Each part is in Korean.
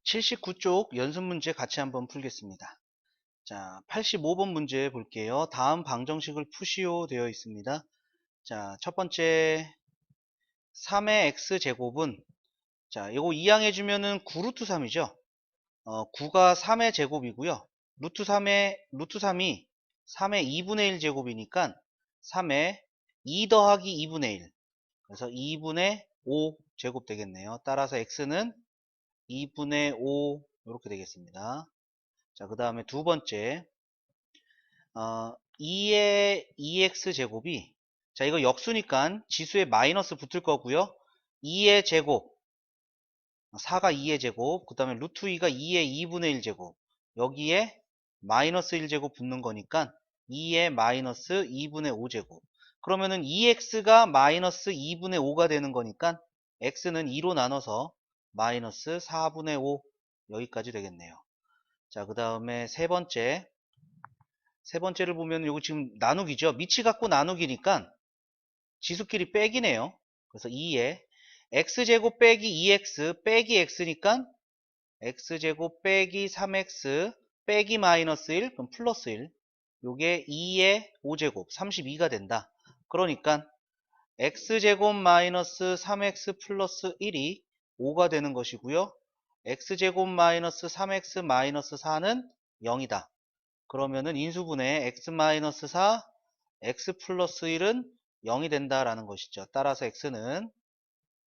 (79쪽) 연습 문제 같이 한번 풀겠습니다. 자, 85번 문제 볼게요. 다음 방정식을 푸시오 되어 있습니다. 자, 첫 번째 3의 x제곱은, 자, 이거 이항해주면은 9루트 3이죠. 9가 3의 제곱이고요. 루트 3이 3의 2분의 1 제곱이니까 3의 2 더하기 2분의 1. 그래서 2분의 5 제곱 되겠네요. 따라서 x는 2분의 5 이렇게 되겠습니다. 자, 그 다음에 두 번째 2의 2x 제곱이, 자, 이거 역수니까 지수에 마이너스 붙을 거고요. 2의 제곱, 4가 2의 제곱, 그 다음에 루트 2가 2의 2분의 1 제곱, 여기에 마이너스 1 제곱 붙는 거니까 2의 마이너스 2분의 5 제곱. 그러면은 2x가 마이너스 2분의 5가 되는 거니까 x는 2로 나눠서 마이너스 4분의 5 여기까지 되겠네요. 자, 그 다음에 세 번째를 보면 요거 지금 나누기죠. 미치 갖고 나누기니까 지수끼리 빼기네요. 그래서 2에 x제곱 빼기 2x 빼기 x니까 x제곱 빼기 3x 빼기 마이너스 1, 그럼 플러스 1. 요게 2의 5제곱 32가 된다. 그러니까 x제곱 마이너스 3x 플러스 1이 5가 되는 것이고요. x제곱 마이너스 3x 마이너스 4는 0이다. 그러면은 인수분해 x-4, x 플러스 1은 0이 된다라는 것이죠. 따라서 x는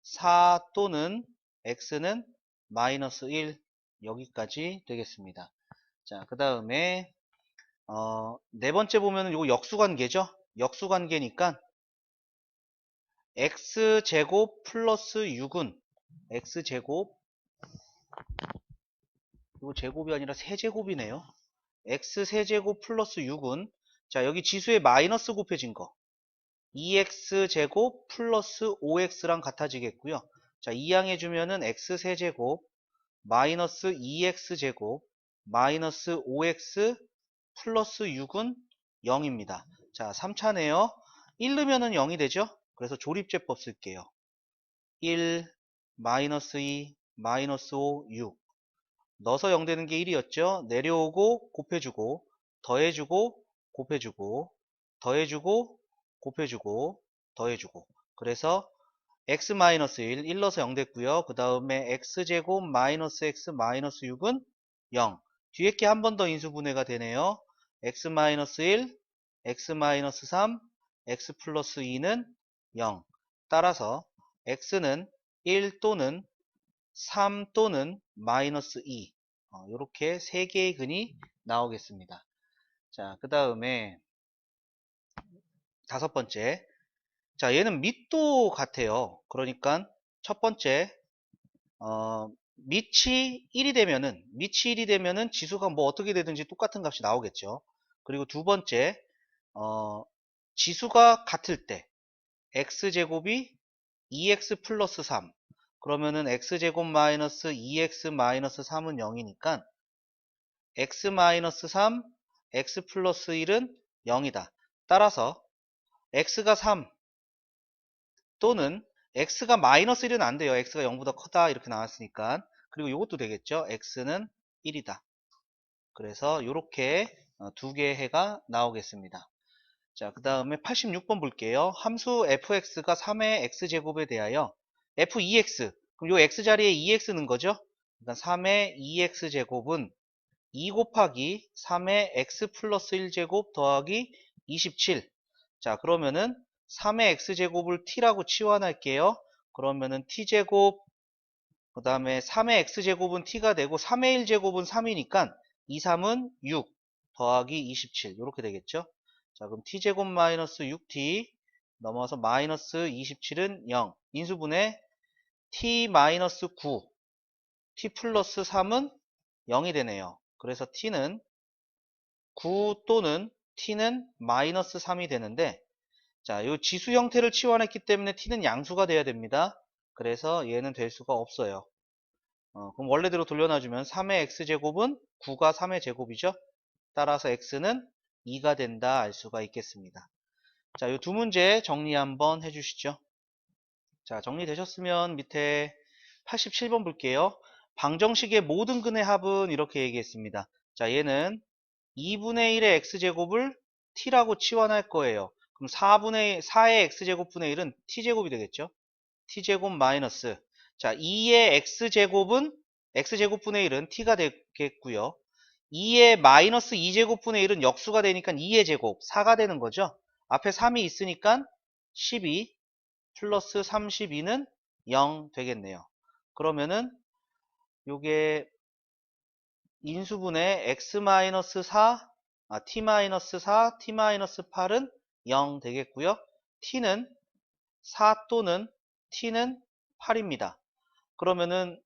4 또는 x는 마이너스 1 여기까지 되겠습니다. 자, 그 다음에 네 번째 보면은 요거 역수관계죠. 역수관계니까 x제곱 플러스 6은 x제곱, 이거 제곱이 아니라 세제곱이네요. x 세제곱 플러스 6은, 자, 여기 지수에 마이너스 곱해진 거 2x제곱 플러스 5x랑 같아지겠고요. 자, 이항해주면은 x 세제곱 마이너스 2x제곱 마이너스 5x 플러스 6은 0입니다. 자, 3차네요. 1 넣으면은 0이 되죠. 그래서 조립제법 쓸게요. 1, 마이너스 2, 마이너스 5, 6. 넣어서 0 되는 게 1이었죠. 내려오고 곱해주고 더해주고 곱해주고 더해주고 곱해주고 더해주고. 그래서 x-1, 1 넣어서 0 됐고요. 그 다음에 x제곱 마이너스 x 마이너스 6은 0. 뒤에 게 한 번 더 인수분해가 되네요. x-1, x-3, x 플러스 2는 0. 따라서 x는 1 또는 3 또는 마이너스 2. 이렇게 세 개의 근이 나오겠습니다. 자, 그 다음에 다섯 번째. 자, 얘는 밑도 같아요. 그러니까 첫 번째, 밑이 1이 되면은 지수가 뭐 어떻게 되든지 똑같은 값이 나오겠죠. 그리고 두 번째, 지수가 같을 때, x제곱이 2x 플러스 3. 그러면은 x제곱 마이너스 2x 마이너스 3은 0이니까 x 마이너스 3, x 플러스 1은 0이다. 따라서 x가 3 또는 x가 마이너스 1은 안 돼요. x가 0보다 크다 이렇게 나왔으니까. 그리고 이것도 되겠죠. x는 1이다. 그래서 이렇게 두 개의 해가 나오겠습니다. 자, 그 다음에 86번 볼게요. 함수 fx가 3의 x제곱에 대하여 f2x, 그럼 요 x 자리에 2x 는 거죠. 그러니까 3의 2x제곱은 2 곱하기 3의 x 플러스 1제곱 더하기 27. 자, 그러면은 3의 x제곱을 t라고 치환할게요. 그러면은 t제곱, 그 다음에 3의 x제곱은 t가 되고 3의 1제곱은 3이니까 2, 3은 6 더하기 27 이렇게 되겠죠. 자, 그럼 t제곱 마이너스 6t 넘어서 마이너스 27은 0. 인수분해 t 마이너스 9, t 플러스 3은 0이 되네요. 그래서 t는 9 또는 t는 마이너스 3이 되는데, 자, 이 지수 형태를 치환했기 때문에 t는 양수가 돼야 됩니다. 그래서 얘는 될 수가 없어요. 그럼 원래대로 돌려놔주면 3의 x제곱은 9가 3의 제곱이죠. 따라서 x는 2가 된다 알 수가 있겠습니다. 자, 이 두 문제 정리 한번 해주시죠. 자, 정리되셨으면 밑에 87번 볼게요. 방정식의 모든 근의 합은 이렇게 얘기했습니다. 자, 얘는 2분의 1의 x제곱을 t라고 치환할 거예요. 그럼 4의 x제곱분의 1은 t제곱이 되겠죠? t제곱 마이너스, 자, 2의 x제곱분의 1은 t가 되겠고요. 2의 마이너스 2제곱분의 1은 역수가 되니까 2의 제곱 4가 되는 거죠. 앞에 3이 있으니까 12 플러스 32는 0 되겠네요. 그러면은 요게 인수분해 x-4, t-4, t-8은 0 되겠고요. t는 4 또는 t는 8입니다. 그러면은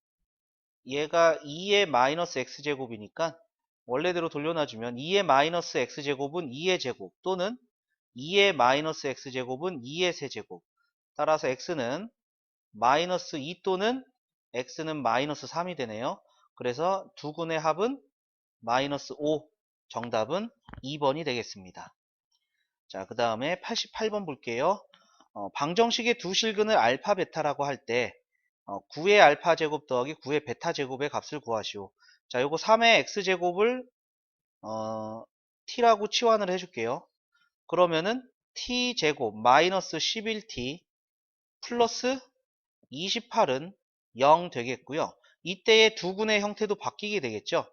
얘가 2의 마이너스 x제곱이니까 원래대로 돌려놔주면 2의 마이너스 x제곱은 2의 제곱 또는 2의 마이너스 x제곱은 2의 세제곱. 따라서 x는 마이너스 2 또는 x는 마이너스 3이 되네요. 그래서 두 근의 합은 마이너스 5. 정답은 2번이 되겠습니다. 자, 그 다음에 88번 볼게요. 방정식의 두 실근을 알파 베타라고 할 때 9의 알파 제곱 더하기 9의 베타 제곱의 값을 구하시오. 자, 요거 3의 x제곱을 t라고 치환을 해줄게요. 그러면은 t제곱 마이너스 11t 플러스 28은 0 되겠고요. 이때의 두 근의 형태도 바뀌게 되겠죠.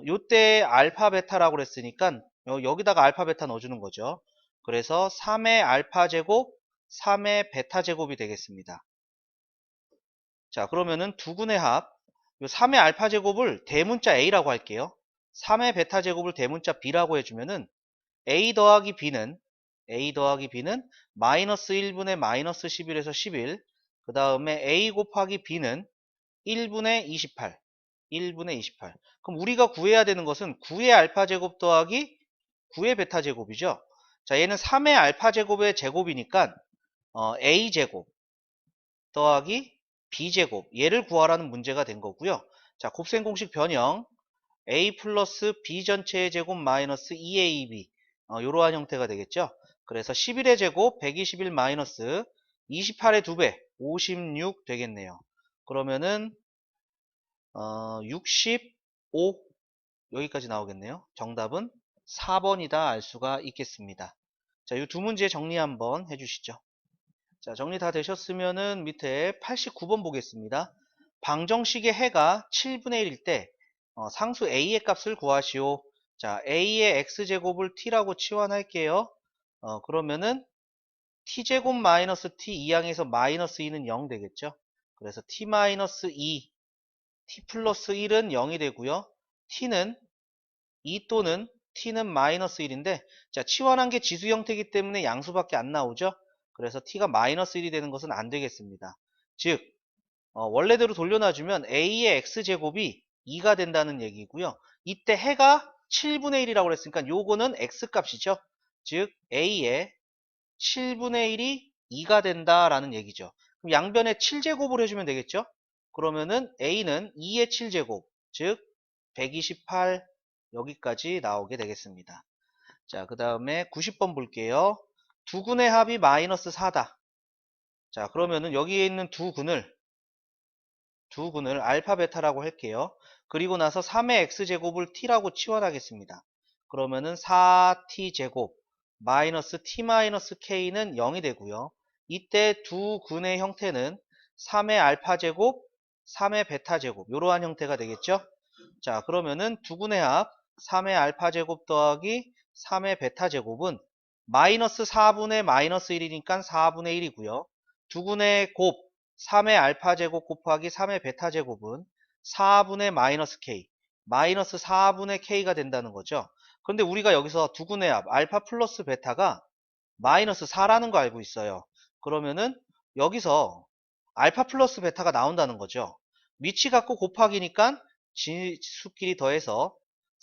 요때 알파 베타라고 그랬으니까 여기다가 알파 베타 넣어주는 거죠. 그래서 3의 알파 제곱 3의 베타 제곱이 되겠습니다. 자, 그러면은 두 근의 합, 요 3의 알파 제곱을 대문자 A라고 할게요. 3의 베타 제곱을 대문자 B라고 해주면은 A 더하기 B는 마이너스 1분의 마이너스 11에서 11, 그 다음에 A 곱하기 B는 1분의 28. 그럼 우리가 구해야 되는 것은 9의 알파 제곱 더하기 9의 베타 제곱이죠. 자, 얘는 3의 알파 제곱의 제곱이니까 A 제곱 더하기 B 제곱, 얘를 구하라는 문제가 된 거고요. 자, 곱셈 공식 변형 A 플러스 B 전체의 제곱 마이너스 2AB, 이러한 형태가 되겠죠. 그래서 11의 제곱 121 마이너스 28의 2배 56 되겠네요. 그러면은 65 여기까지 나오겠네요. 정답은 4번이다 알 수가 있겠습니다. 자, 이 두 문제 정리 한번 해주시죠. 자, 정리 다 되셨으면은 밑에 89번 보겠습니다. 방정식의 해가 7분의 1일 때 상수 a의 값을 구하시오. 자, a의 x제곱을 t라고 치환할게요. 그러면은 t제곱 마이너스 t 2항에서 마이너스 2는 0 되겠죠. 그래서 t 마이너스 2, t 플러스 1은 0이 되고요. t는 2 또는 t는 마이너스 1인데, 자, 치환한 게 지수 형태이기 때문에 양수밖에 안 나오죠. 그래서 t가 마이너스 1이 되는 것은 안 되겠습니다. 즉 원래대로 돌려놔주면 a의 x제곱이 2가 된다는 얘기고요. 이때 해가 7분의 1이라고 그랬으니까 요거는 x값이죠. 즉 a의 7분의 1이 2가 된다라는 얘기죠. 그럼 양변에 7제곱을 해주면 되겠죠. 그러면은 a는 2의 7제곱, 즉 128 여기까지 나오게 되겠습니다. 자, 그 다음에 90번 볼게요. 두 근의 합이 마이너스 4다. 자, 그러면은 여기에 있는 두 근을 알파 베타라고 할게요. 그리고 나서 3의 x제곱을 t라고 치환하겠습니다. 그러면은 4t 제곱 마이너스 t 마이너스 k는 0이 되고요. 이때 두 근의 형태는 3의 알파 제곱 3의 베타 제곱 이러한 형태가 되겠죠. 자, 그러면은 두 근의 합 3의 알파 제곱 더하기 3의 베타 제곱은 마이너스 4분의 마이너스 1이니까 4분의 1이고요. 두 근의 곱 3의 알파 제곱 곱하기 3의 베타 제곱은 4분의 마이너스 k, 마이너스 4분의 k가 된다는 거죠. 그런데 우리가 여기서 두 근의 합 알파 플러스 베타가 마이너스 4라는 거 알고 있어요. 그러면은 여기서 알파 플러스 베타가 나온다는 거죠. 위치 갖고 곱하기니까 지수끼리 더해서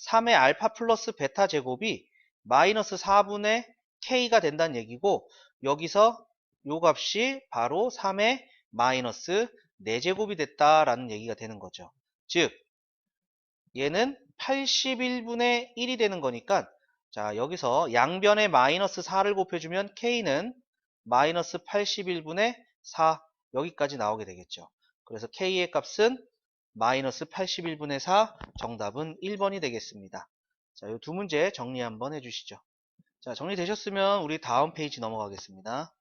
3의 알파 플러스 베타 제곱이 마이너스 4분의 k가 된다는 얘기고, 여기서 요 값이 바로 3의 마이너스 4제곱이 됐다라는 얘기가 되는 거죠. 즉 얘는 81분의 1이 되는 거니까, 자, 여기서 양변에 마이너스 4를 곱해주면 k는 마이너스 81분의 4, 여기까지 나오게 되겠죠. 그래서 K의 값은 마이너스 81분의 4, 정답은 1번이 되겠습니다. 자, 이 두 문제 정리 한번 해주시죠. 자, 정리되셨으면 우리 다음 페이지 넘어가겠습니다.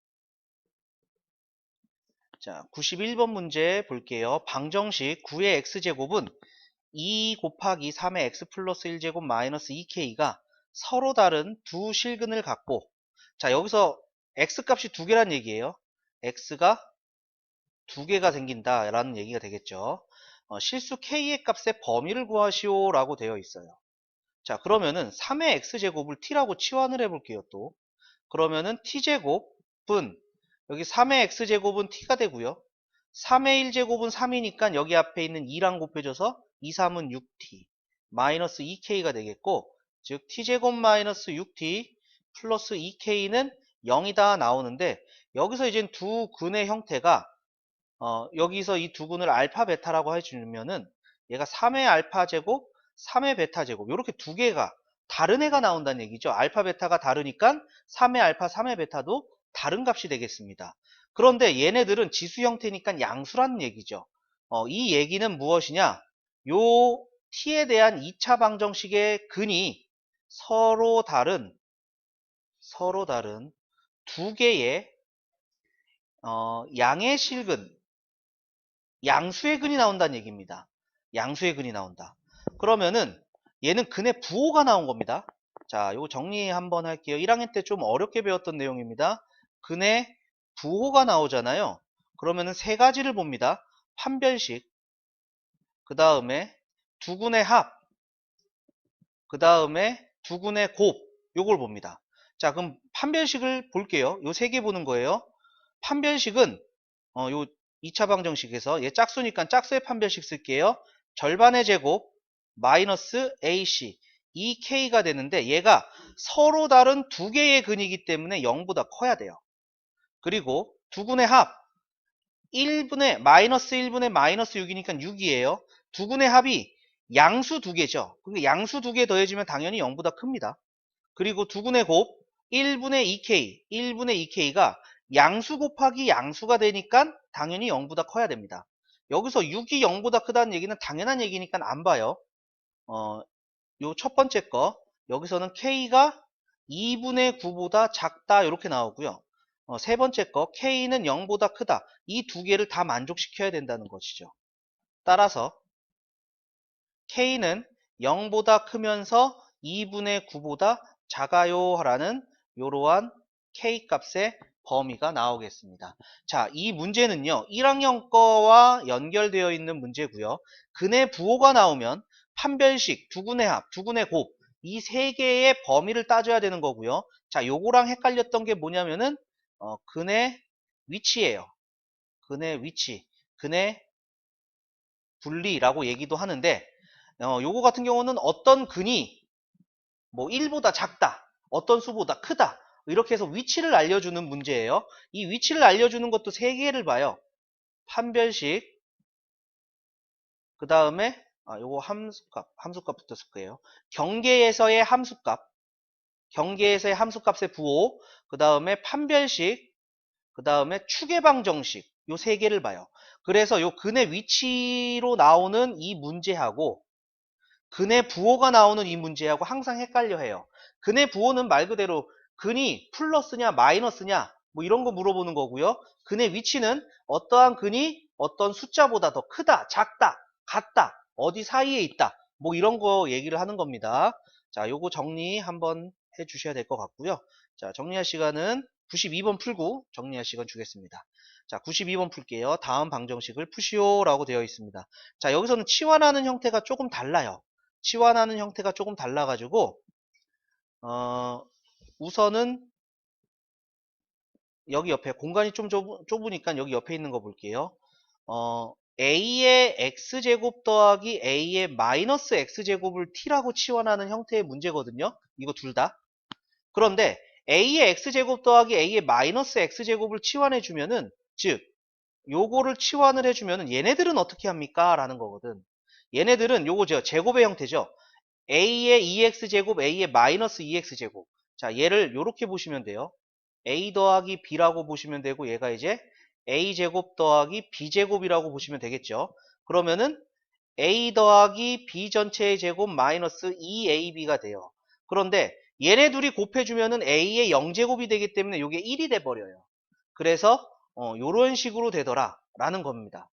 자, 91번 문제 볼게요. 방정식 9의 x제곱은 2 곱하기 3의 x 플러스 1제곱 마이너스 2k가 서로 다른 두 실근을 갖고, 자, 여기서 x 값이 두 개란 얘기예요. x가 두 개가 생긴다라는 얘기가 되겠죠. 실수 k의 값의 범위를 구하시오 라고 되어 있어요. 자, 그러면은 3의 x제곱을 t라고 치환을 해볼게요. 또 그러면은 t제곱은 여기 3의 x제곱은 t가 되고요. 3의 1제곱은 3이니까 여기 앞에 있는 2랑 곱해져서 2, 3은 6t 마이너스 2k가 되겠고, 즉 t제곱 마이너스 6t 플러스 2k는 0이다 나오는데, 여기서 이제 두 근의 형태가 여기서 이 두 근을 알파 베타라고 해주면은 얘가 3의 알파 제곱 3의 베타 제곱 이렇게 두 개가 다른 애가 나온다는 얘기죠. 알파 베타가 다르니까 3의 알파 3의 베타도 다른 값이 되겠습니다. 그런데 얘네들은 지수 형태니까 양수라는 얘기죠. 이 얘기는 무엇이냐, 요 t에 대한 2차 방정식의 근이 서로 다른 두 개의 양의 실근, 양수의 근이 나온다는 얘기입니다. 양수의 근이 나온다. 그러면은 얘는 근의 부호가 나온 겁니다. 자, 요거 정리 한번 할게요. 1학년 때 좀 어렵게 배웠던 내용입니다. 근의 부호가 나오잖아요. 그러면은 세 가지를 봅니다. 판별식, 그 다음에 두근의 합, 그 다음에 두근의 곱, 요걸 봅니다. 자, 그럼 판별식을 볼게요. 요 세 개 보는 거예요. 판별식은 요 2차 방정식에서 얘 짝수니까 짝수의 판별식 쓸게요. 절반의 제곱 마이너스 AC 2K가 되는데, 얘가 서로 다른 두 개의 근이기 때문에 0보다 커야 돼요. 그리고 두근의 합 1분의 마이너스 1분의 마이너스 6이니까 6이에요. 두근의 합이 양수 두 개죠. 그러니까 양수 두 개 더해지면 당연히 0보다 큽니다. 그리고 두근의 곱 1분의 2K 1분의 2K가 양수 곱하기 양수가 되니까 당연히 0보다 커야 됩니다. 여기서 6이 0보다 크다는 얘기는 당연한 얘기니까 안 봐요. 요 첫 번째 거 여기서는 K가 2분의 9보다 작다 이렇게 나오고요. 세 번째 거 K는 0보다 크다, 이 두 개를 다 만족시켜야 된다는 것이죠. 따라서 K는 0보다 크면서 2분의 9보다 작아요 라는 이러한 K 값의 범위가 나오겠습니다. 자, 이 문제는요 1학년 거와 연결되어 있는 문제고요. 근의 부호가 나오면 판별식, 두근의 합, 두근의 곱, 이 세 개의 범위를 따져야 되는 거고요. 자, 요거랑 헷갈렸던 게 뭐냐면은 근의 위치예요. 근의 위치, 근의 분리라고 얘기도 하는데, 요거 같은 경우는 어떤 근이 뭐 1보다 작다, 어떤 수보다 크다, 이렇게 해서 위치를 알려주는 문제예요. 이 위치를 알려주는 것도 세 개를 봐요. 판별식, 그 다음에 요거 함수값 붙었을 거예요. 경계에서의 함수값, 경계에서의 함수값의 부호, 그 다음에 판별식, 그 다음에 추계방정식, 요 세 개를 봐요. 그래서 요 근의 위치로 나오는 이 문제하고 근의 부호가 나오는 이 문제하고 항상 헷갈려 해요. 근의 부호는 말 그대로 근이 플러스냐 마이너스냐 뭐 이런 거 물어보는 거고요. 근의 위치는 어떠한 근이 어떤 숫자보다 더 크다, 작다, 같다, 어디 사이에 있다, 뭐 이런 거 얘기를 하는 겁니다. 자, 요거 정리 한번 해 주셔야 될 것 같고요. 자, 정리할 시간은 92번 풀고 정리할 시간 주겠습니다. 자, 92번 풀게요. 다음 방정식을 푸시오라고 되어 있습니다. 자, 여기서는 치환하는 형태가 조금 달라요. 치환하는 형태가 조금 달라가지고 우선은 여기 옆에 공간이 좀 좁으니까 여기 옆에 있는 거 볼게요. A의 X제곱 더하기 A의 마이너스 X제곱을 T라고 치환하는 형태의 문제거든요. 이거 둘 다. 그런데 A의 X제곱 더하기 A의 마이너스 X제곱을 치환해주면은, 즉 요거를 치환을 해주면은 얘네들은 어떻게 합니까? 라는 거거든. 얘네들은 요거 제곱의 형태죠. A의 2X제곱, A의 마이너스 2X제곱. 자, 얘를 요렇게 보시면 돼요. A 더하기 B라고 보시면 되고, 얘가 이제 a제곱 더하기 b제곱이라고 보시면 되겠죠. 그러면은 a 더하기 b 전체의 제곱 마이너스 2ab가 돼요. 그런데 얘네 둘이 곱해주면은 a의 0제곱이 되기 때문에 이게 1이 돼버려요. 그래서 요런 식으로 되더라 라는 겁니다.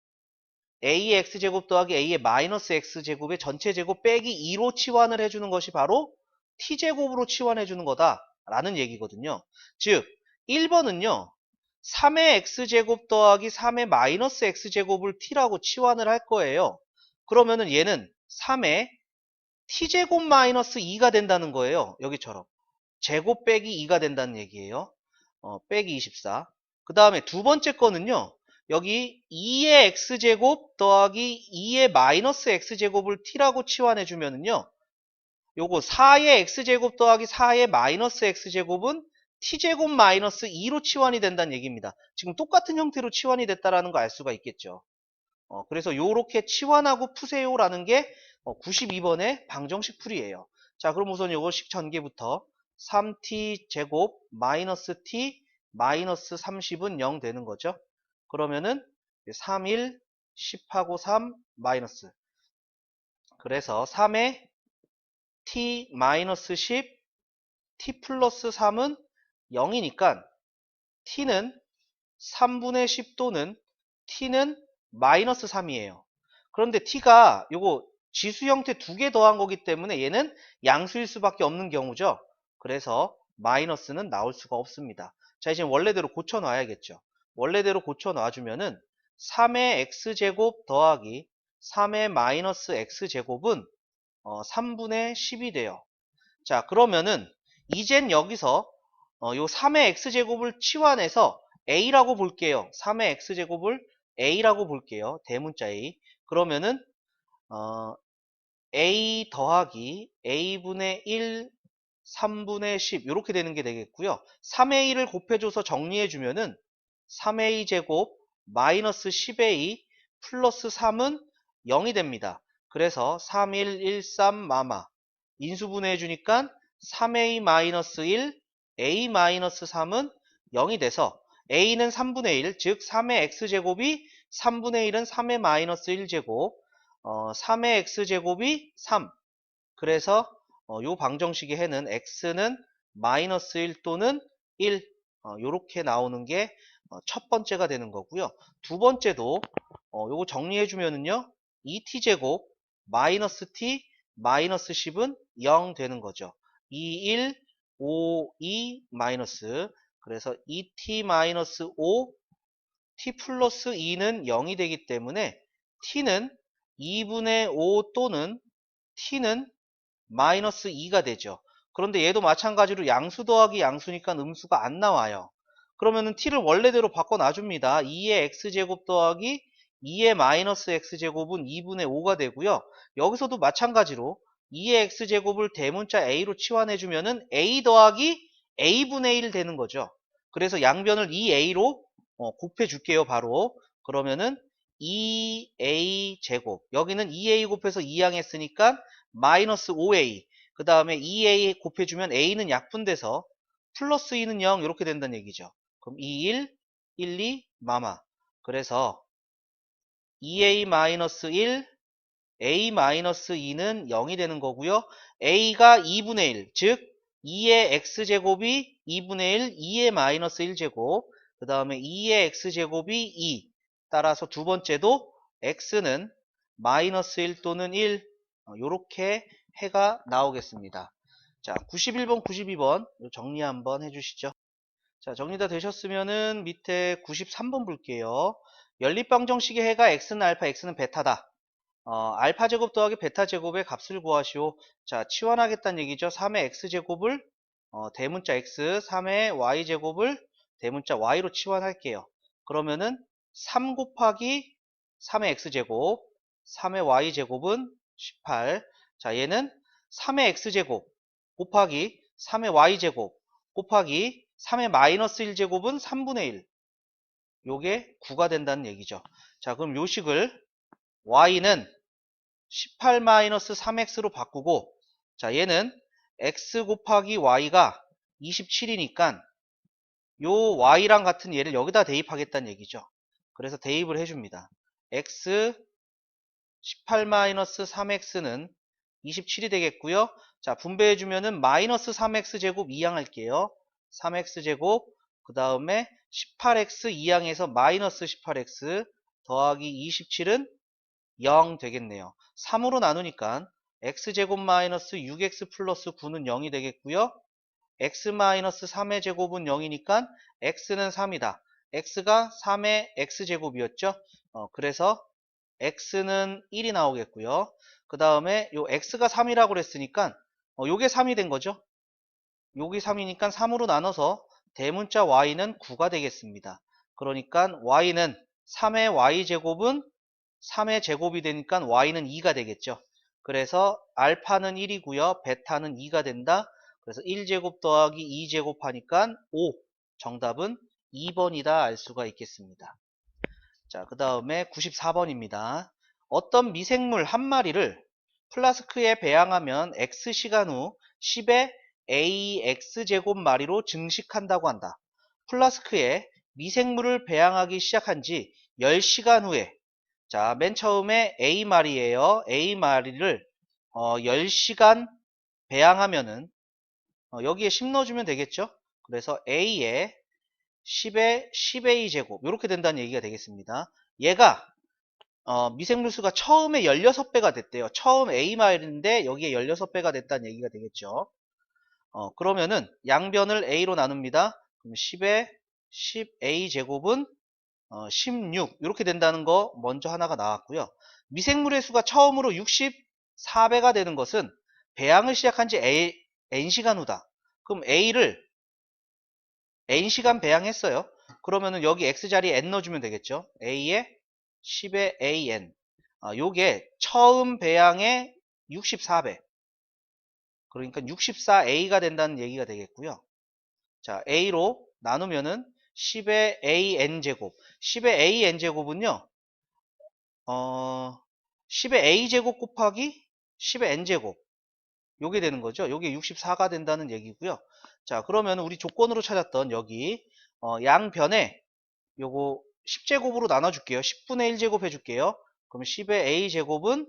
a의 x제곱 더하기 a의 마이너스 x제곱의 전체 제곱 빼기 2로 치환을 해주는 것이 바로 t제곱으로 치환해주는 거다 라는 얘기거든요. 즉 1번은요 3의 x제곱 더하기 3의 마이너스 x제곱을 t라고 치환을 할 거예요. 그러면은 얘는 3의 t제곱 마이너스 2가 된다는 거예요. 여기처럼 제곱 빼기 2가 된다는 얘기예요. 빼기 24. 그 다음에 두 번째 거는요. 여기 2의 x제곱 더하기 2의 마이너스 x제곱을 t라고 치환해 주면은요. 요거 4의 x제곱 더하기 4의 마이너스 x제곱은 t제곱 마이너스 2로 치환이 된다는 얘기입니다. 지금 똑같은 형태로 치환이 됐다라는 거 알 수가 있겠죠. 그래서 요렇게 치환하고 푸세요라는 게 92번의 방정식 풀이에요. 자, 그럼 우선 요거 식 전개부터 3t 제곱 마이너스 t 마이너스 30은 0 되는 거죠. 그러면은 3, 1, 10하고 3 마이너스. 그래서 3에 t 마이너스 10, t 플러스 3은 0이니까 t는 3분의 10 또는 t는 마이너스 3이에요. 그런데 t가 요거 지수 형태 두 개 더한 거기 때문에 얘는 양수일 수밖에 없는 경우죠. 그래서 마이너스는 나올 수가 없습니다. 자, 이제 원래대로 고쳐 놔야겠죠. 원래대로 고쳐 놔주면은 3의 x제곱 더하기 3의 마이너스 x제곱은 3분의 10이 돼요. 자, 그러면은 이젠 여기서 요 3의 x제곱을 치환해서 a라고 볼게요. 3의 x제곱을 a라고 볼게요. 대문자 a. 그러면은 a 더하기 a분의 1, 3분의 10 이렇게 되는 게 되겠고요. 3의 1을 곱해줘서 정리해주면은 3a 제곱 마이너스 10a 플러스 3은 0이 됩니다. 그래서 3, 1, 1, 3 마마 인수분해 해주니까 3a 마이너스 1, a 마이너스 3은 0이 돼서 a는 3분의 1, 즉 3의 x제곱이 3분의 1은 3의 마이너스 1제곱, 3의 x제곱이 3. 그래서 요 방정식의 해는 x는 마이너스 1 또는 1 요렇게 나오는 게 첫 번째가 되는 거고요. 두 번째도 요거 정리해 주면은요. 2t제곱 마이너스 t 마이너스 10은 0 되는 거죠. 2, 1, 5, 2 마이너스 그래서 2t 마이너스 5 t 플러스 2는 0이 되기 때문에 t는 2분의 5 또는 t는 마이너스 2가 되죠. 그런데 얘도 마찬가지로 양수 더하기 양수니까 음수가 안 나와요. 그러면은 t를 원래대로 바꿔놔줍니다. 2의 x제곱 더하기 2의 마이너스 x제곱은 2분의 5가 되고요. 여기서도 마찬가지로 2의 x제곱을 대문자 a로 치환해주면은 a 더하기 a분의 1 되는 거죠. 그래서 양변을 2a로 곱해줄게요. 바로. 그러면은 2a 제곱 여기는 2a 곱해서 2항 했으니까 마이너스 5a 그 다음에 2a 곱해주면 a는 약분돼서 플러스 2는 0 이렇게 된다는 얘기죠. 그럼 2, 1, 1, 2 마마 그래서 2a 마이너스 1 a 마이너스 2는 0이 되는 거고요. a가 2분의 1 즉 2의 x제곱이 2분의 1 2의 마이너스 1제곱 그 다음에 2의 x제곱이 2 따라서 두 번째도 x는 마이너스 1 또는 1 요렇게 해가 나오겠습니다. 자, 91번, 92번 정리 한번 해주시죠. 자, 정리 다 되셨으면은 밑에 93번 볼게요. 연립방정식의 해가 x는 알파, x는 베타다. 알파 제곱 더하기 베타 제곱의 값을 구하시오. 자, 치환하겠다는 얘기죠. 3의 x제곱을 대문자 x, 3의 y제곱을 대문자 y로 치환할게요. 그러면은 3 곱하기 3의 x제곱, 3의 y제곱은 18. 자, 얘는 3의 x제곱 곱하기 3의 y제곱 곱하기 3의 마이너스 1제곱은 3분의 1. 요게 9가 된다는 얘기죠. 자, 그럼 요 식을 y는 18-3x로 바꾸고 자, 얘는 x 곱하기 y가 27이니까 요 y랑 같은 얘를 여기다 대입하겠다는 얘기죠. 그래서 대입을 해줍니다. x 18-3x는 27이 되겠고요. 자, 분배해주면은 마이너스 3x 제곱 2항 할게요. 3x 제곱, 그 다음에 18x 2항에서 마이너스 18x 더하기 27은 0 되겠네요. 3으로 나누니까 x제곱 마이너스 6x 플러스 9는 0이 되겠고요. x 마이너스 3의 제곱은 0이니까 x는 3이다. x가 3의 x제곱이었죠. 그래서 x는 1이 나오겠고요. 그 다음에 요 x가 3이라고 그랬으니까 요게 3이 된 거죠. 여기 3이니까 3으로 나눠서 대문자 y는 9가 되겠습니다. 그러니까 y는 3의 y제곱은 3의 제곱이 되니까 y는 2가 되겠죠. 그래서 알파는 1이고요. 베타는 2가 된다. 그래서 1제곱 더하기 2제곱 하니까 5. 정답은 2번이다 알 수가 있겠습니다. 자, 그 다음에 94번입니다. 어떤 미생물 한 마리를 플라스크에 배양하면 x시간 후 10의 ax제곱 마리로 증식한다고 한다. 플라스크에 미생물을 배양하기 시작한 지 10시간 후에, 자, 맨 처음에 A마리예요. A마리를 10시간 배양하면은 여기에 10 넣어주면 되겠죠. 그래서 A에 10의 10A 제곱 이렇게 된다는 얘기가 되겠습니다. 얘가 미생물 수가 처음에 16배가 됐대요. 처음 A마일인데 여기에 16배가 됐다는 얘기가 되겠죠. 그러면은 양변을 A로 나눕니다. 그럼 10의 10A 제곱은 16 이렇게 된다는 거 먼저 하나가 나왔고요. 미생물의 수가 처음으로 64배가 되는 것은 배양을 시작한 지 N시간 후다. 그럼 A를 N시간 배양했어요. 그러면은 여기 X자리에 N 넣어주면 되겠죠. A에 10의 AN. 요게 처음 배양의 64배. 그러니까 64A가 된다는 얘기가 되겠고요. 자, A로 나누면은 10의 AN제곱. 10의 AN제곱은요, 10의 A제곱 곱하기 10의 N제곱. 요게 되는 거죠. 요게 64가 된다는 얘기고요. 자, 그러면 우리 조건으로 찾았던 여기, 양변에 요거 10제곱으로 나눠줄게요. 10분의 1제곱 해줄게요. 그럼 10의 A제곱은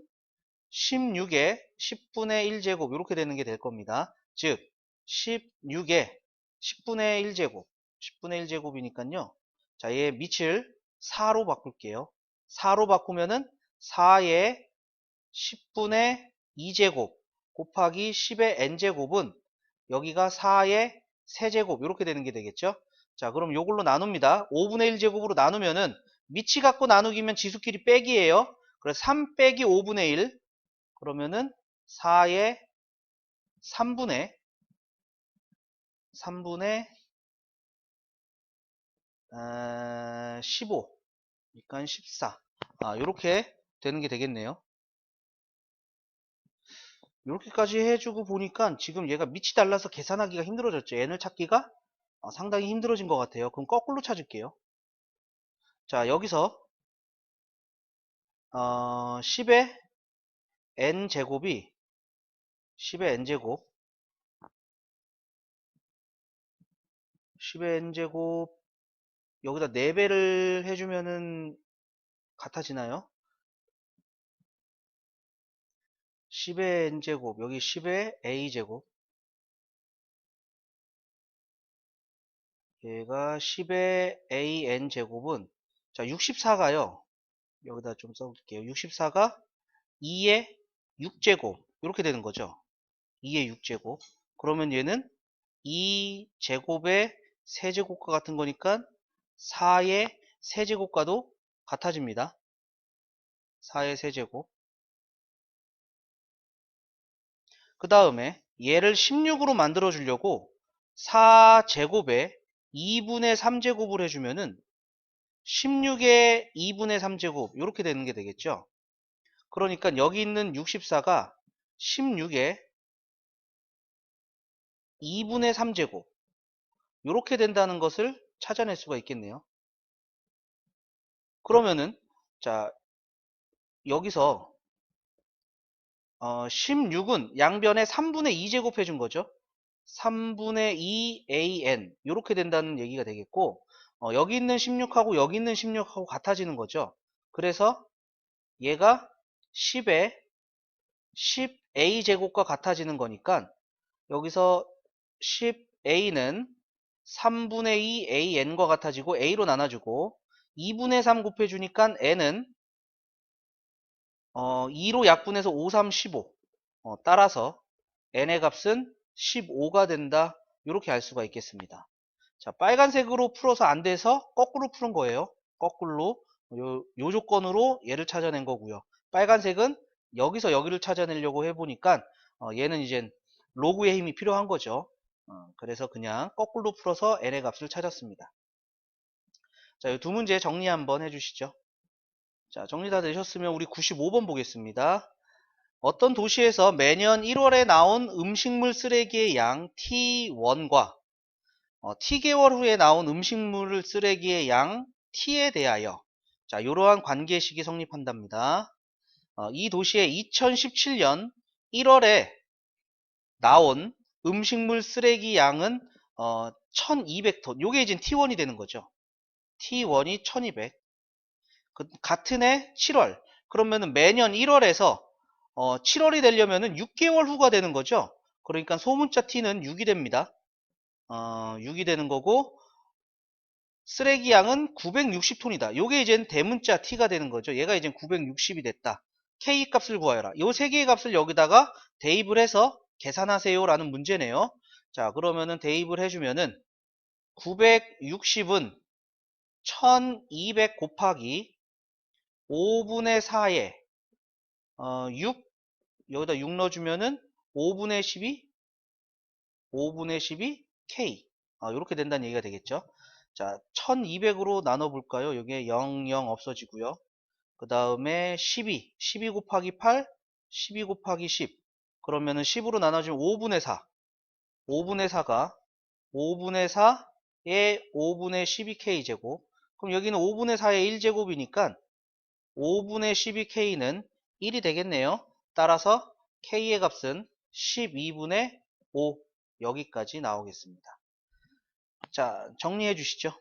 16의 10분의 1제곱 이렇게 되는 게 될 겁니다. 즉 16의 10분의 1제곱 10분의 1제곱이니까요. 자, 얘 밑을 4로 바꿀게요. 4로 바꾸면은 4의 10분의 2제곱 곱하기 10의 n제곱은 여기가 4의 세제곱 이렇게 되는 게 되겠죠. 자, 그럼 요걸로 나눕니다. 5분의 1제곱으로 나누면은 밑이 갖고 나누기면 지수끼리 빼기예요. 그래서 3 빼기 5분의 1 그러면은 4의 3분의 15 그러니까 14 이렇게 되는 게 되겠네요. 이렇게까지 해주고 보니까 지금 얘가 밑이 달라서 계산하기가 힘들어졌죠. n을 찾기가 상당히 힘들어진 것 같아요. 그럼 거꾸로 찾을게요. 자, 여기서 10의 n제곱이 10의 n제곱 10의 n제곱 여기다 4배를 해주면은 같아지나요? 10의 n제곱 여기 10의 a제곱 얘가 10의 an제곱은 자 64가요. 여기다 좀 써볼게요. 64가 2의 6제곱 이렇게 되는 거죠. 2의 6제곱 그러면 얘는 2제곱의 세제곱과 같은 거니까 4의 세제곱과도 같아집니다. 4의 세제곱 그 다음에 얘를 16으로 만들어 주려고 4제곱에 2분의 3제곱을 해주면은 16의 2분의 3제곱 이렇게 되는 게 되겠죠. 그러니까 여기 있는 64가 16의 2분의 3제곱 이렇게 된다는 것을 찾아낼 수가 있겠네요. 그러면은 자 여기서 16은 양변에 3분의 2제곱 해준 거죠. 3분의 2 an 이렇게 된다는 얘기가 되겠고 여기 있는 16하고 여기 있는 16하고 같아지는 거죠. 그래서 얘가 10의 10a 제곱과 같아지는 거니까 여기서 10a는 3분의 2 an과 같아지고 a로 나눠주고 2분의 3 곱해주니까 n은 2로 약분해서 5, 3, 15. 따라서 n의 값은 15가 된다. 이렇게 알 수가 있겠습니다. 자, 빨간색으로 풀어서 안 돼서 거꾸로 푸는 거예요. 거꾸로 요 조건으로 얘를 찾아낸 거고요. 빨간색은 여기서 여기를 찾아내려고 해보니까 얘는 이제 로그의 힘이 필요한 거죠. 그래서 그냥 거꾸로 풀어서 n의 값을 찾았습니다. 자, 이 두 문제 정리 한번 해주시죠. 자, 정리 다 되셨으면 우리 95번 보겠습니다. 어떤 도시에서 매년 1월에 나온 음식물 쓰레기의 양 T1과 T개월 후에 나온 음식물 쓰레기의 양 T에 대하여 자, 이러한 관계식이 성립한답니다. 이 도시의 2017년 1월에 나온 음식물 쓰레기 양은 1200톤. 요게 이제 T1이 되는 거죠. T1이 1200. 같은 해 7월. 그러면은 매년 1월에서 7월이 되려면은 6개월 후가 되는 거죠. 그러니까 소문자 T는 6이 됩니다. 6이 되는 거고 쓰레기 양은 960톤이다. 요게 이제 대문자 T가 되는 거죠. 얘가 이제 960이 됐다. K 값을 구하여라. 요 세 개의 값을 여기다가 대입을 해서 계산하세요 라는 문제네요. 자, 그러면은 대입을 해주면은 960은 1200 곱하기 5분의 4에 6 여기다 6 넣어주면은 5분의 12 K 이렇게 된다는 얘기가 되겠죠. 자, 1200으로 나눠볼까요? 여기에 0, 0 없어지고요. 그 다음에 12 곱하기 8, 12 곱하기 10. 그러면은 10으로 나눠주면 5분의 4. 5분의 4가 5분의 4에 5분의 12K 제곱. 그럼 여기는 5분의 4의 1제곱이니까 5분의 12K는 1이 되겠네요. 따라서 K의 값은 12분의 5 여기까지 나오겠습니다. 자, 정리해 주시죠.